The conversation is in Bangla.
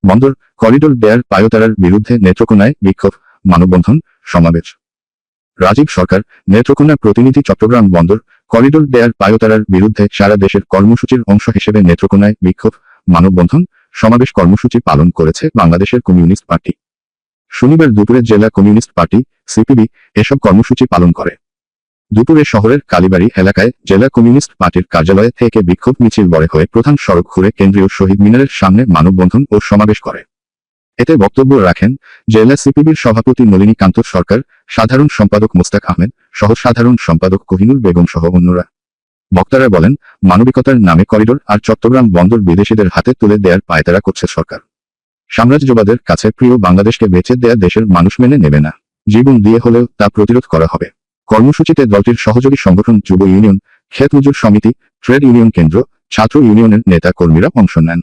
বন্দর করিডোর দেয়ার পায়োতারার বিরুদ্ধে নেত্রকোনায় বিক্ষোভ, মানববন্ধন, সমাবেশ। রাজীব সরকার, নেত্রকোনা প্রতিনিধি। চট্টগ্রাম বন্দর করিডোর দেয়ার পায়োতারার বিরুদ্ধে সারা দেশের কর্মসূচির অংশ হিসেবে নেত্রকোনায় বিক্ষোভ, মানববন্ধন, সমাবেশ কর্মসূচি পালন করেছে বাংলাদেশের কমিউনিস্ট পার্টি। শনিবার দুপুরে জেলা কমিউনিস্ট পার্টি সিপিবি এসব কর্মসূচি পালন করে। দুপুরে শহরের কালীবাড়ি এলাকায় জেলা কমিউনিস্ট পার্টির কার্যালয়ে থেকে বিক্ষোভ মিছিল বড় হয়ে প্রধান সড়ক ঘুরে কেন্দ্রীয় শহীদ মিনারের সামনে মানববন্ধন ও সমাবেশ করে। এতে বক্তব্য রাখেন জেলা সিপিবির সভাপতি নলিনীকান্ত সরকার, সাধারণ সম্পাদক মোস্তাক আহমেদ, সহ সাধারণ সম্পাদক কোহিনুর বেগম সহ অন্যরা। বক্তারা বলেন, মানবিকতার নামে করিডোর আর চট্টগ্রাম বন্দর বিদেশিদের হাতে তুলে দেয়ার পায়তারা করছে সরকার। সাম্রাজ্যবাদের কাছে প্রিয় বাংলাদেশকে বেচে দেয়া দেশের মানুষ মেনে নেবে না। জীবন দিয়ে হলেও তা প্রতিরোধ করা হবে। কর্মসূচিতে দলটির সহযোগী সংগঠন যুব ইউনিয়ন, ক্ষেত মজুর সমিতি, ট্রেড ইউনিয়ন কেন্দ্র, ছাত্র ইউনিয়নের নেতা কর্মীরা অংশ নেন।